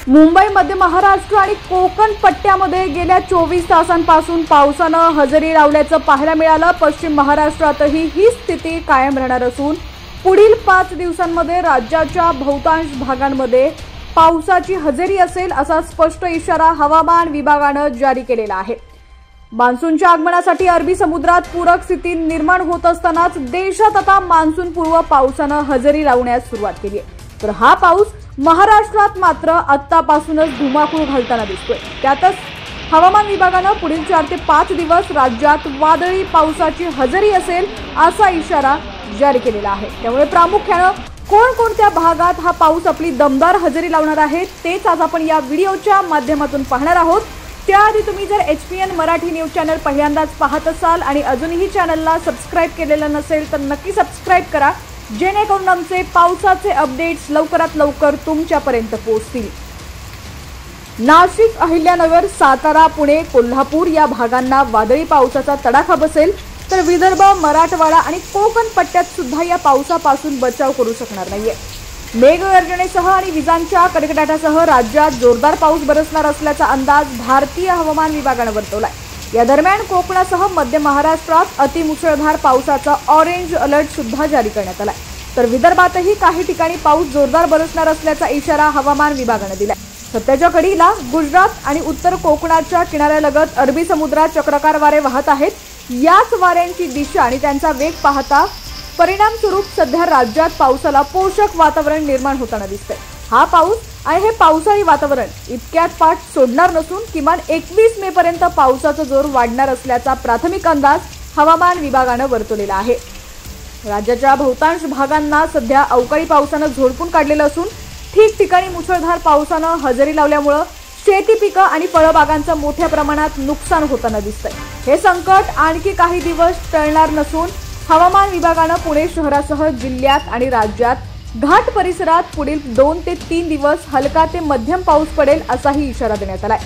मुंबई, मध्य महाराष्ट्र आणि कोकण पट्ट्यामध्ये गेल्या 24 तासांपासून पावसानं हजेरी लावल्याचं पाहायला मिळालं। पश्चिम महाराष्ट्रातही ही स्थिती कायम राहणार असून पुढील 5 दिवसांमध्ये राज्याच्या बहुतांश भागांमध्ये पावसाची हजेरी असेल असा स्पष्ट इशारा हवामान विभागानं जारी केलेला आहे। मान्सूनच्या आगमनासाठी अरबी समुद्रात पूरक स्थिती निर्माण होत असतानाच देशात आता मान्सून पूर्व पावसानं हजेरी लावण्यास सुरुवात केली आहे। तर हा पाऊस महाराष्ट्रात मात्र आत्तापासूनच धुमाकूळ घालताना दिसतोय। त्यातच हवामान विभागानं पुढील 4 ते 5 दिवस राज्यात वादळी पावसाची हजेरी असेल असा इशारा जारी केलेला आहे। त्यामुळे प्रामुख्यानं कोणकोणत्या भागात हा पाऊस आपली दमदार हजेरी लावणार आहे तेच आज आपण या व्हिडिओच्या माध्यमातून पाहणार आहोत। त्याआधी तुम्ही जर HPN मराठी न्यूज चॅनल पहिल्यांदाच पाहत असाल आणि अजूनही चॅनलला सबस्क्राइब केलेलं नसेल तर नक्की सबस्क्राइब करा, जेणेकरून आमचे पावसाचे अपडेट्स लवकरात लवकर तुमच्यापर्यंत पोहोचतील। नाशिक, अहिल्यानगर, सातारा, पुणे, कोल्हापूर या भागांना वादळी पावसाचा तडाखा बसेल, तर विदर्भ, मराठवाडा आणि कोकण पट्ट्यात सुद्धा या पावसापासून बचाव करू शकणार नाहीये। मेघगर्जनेसह आणि विजांच्या कडकडाटासह राज्यात जोरदार पाऊस बरसणार असल्याचा अंदाज भारतीय हवामान विभागानं वर्तवलाय। या दरम्यान कोकणासह मध्य महाराष्ट्रात अतिमुसळधार पावसाचा ऑरेंज अलर्ट सुद्धा जारी करण्यात आलाय। तर विदर्भातही काही ठिकाणी पाऊस जोरदार बरसणार असल्याचा इशारा हवामान विभागानं दिलाय। सध्याच्या घडीला गुजरात आणि उत्तर कोकणाच्या किनाऱ्यालगत अरबी समुद्रात चक्राकार वारे वाहत आहेत। याच वाऱ्यांची दिशा आणि त्यांचा वेग पाहता परिणाम स्वरूप सध्या राज्यात पावसाला पोषक वातावरण निर्माण होताना दिसतंय। हा पाऊस आणि हे पावसाळी वातावरण इतक्यात पाठ सोडणार नसून किमान 21 मे पर्यंत पावसाचा जोर वाढणार असल्याचा प्राथमिक अंदाज हवामान विभागानं वर्तवलेला आहे। राज्याच्या बहुतांश भागांना सध्या अवकाळी पावसानं झोडपून काढलेलं असून ठिकठिकाणी मुसळधार पावसानं हजेरी लावल्यामुळे शेती पिकं आणि फळबागांचं मोठ्या प्रमाणात नुकसान होताना दिसतंय। हे संकट आणखी काही दिवस टळणार नसून हवामान विभागानं पुणे शहरासह जिल्ह्यात आणि राज्यात घाट परिसरात पुढील 2 ते 3 दिवस हलका ते मध्यम पाऊस पडेल असाही इशारा देण्यात आलाय।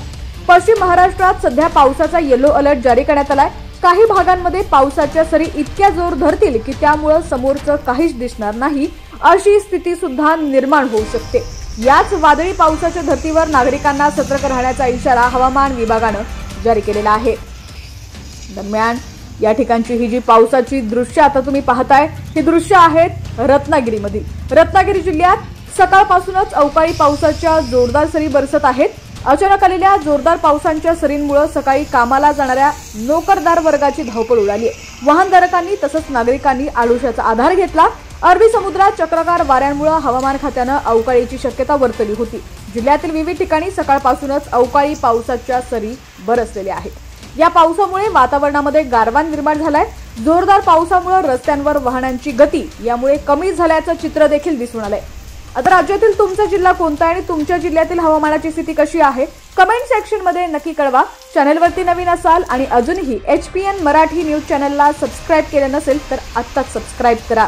पश्चिम महाराष्ट्रात सध्या पावसाचा येलो अलर्ट जारी करण्यात आलाय। काही भागांमध्ये पावसाच्या सरी इतक्या जोर धरतील की त्यामुळे समोरचं काहीच दिसणार नाही अशी स्थिती सुद्धा निर्माण होऊ शकते। याच वादळी पावसाच्या धर्तीवर नागरिकांना सतर्क राहण्याचा इशारा हवामान विभागानं जारी केलेला आहे। दरम्यान या ठिकाणची ही जी पावसाची दृश्य आता तुम्ही पाहताय ही दृश्य आहेत रत्नागिरीमधील। रत्नागिरी जिल्ह्यात सकाळपासूनच अवकाळी पावसाच्या जोरदार सरी बरसत आहेत। अचानक आलेल्या जोरदार पावसांच्या सरींमुळे सकाळी कामाला जाणाऱ्या नोकरदार वर्गाची धावपळ उडाली आहे। वाहनधारकांनी तसंच नागरिकांनी आडोशाचा आधार घेतला। अरबी समुद्रात चक्राकार वाऱ्यांमुळे हवामान खात्यानं अवकाळीची शक्यता वर्तवली होती। जिल्ह्यातील विविध ठिकाणी सकाळपासूनच अवकाळी पावसाच्या सरी बरसलेल्या आहेत। या पावसामुळे वातावरणामध्ये गारवा निर्माण झालाय। जोरदार पावसामुळे रस्त्यांवर वाहनांची गती यामुळे कमी झाल्याचं चित्र देखील दिसून आलंय। आता राज्यातील तुमचा जिल्हा कोणता आणि तुमच्या जिल्ह्यातील हवामानाची स्थिती कशी आहे कमेंट सेक्शन मध्ये नक्की कळवा। चॅनलवरती नवीन असाल आणि अजूनही HPN मराठी न्यूज चॅनलला सबस्क्राइब केलं नसेल तर आत्ताच सबस्क्राइब करा।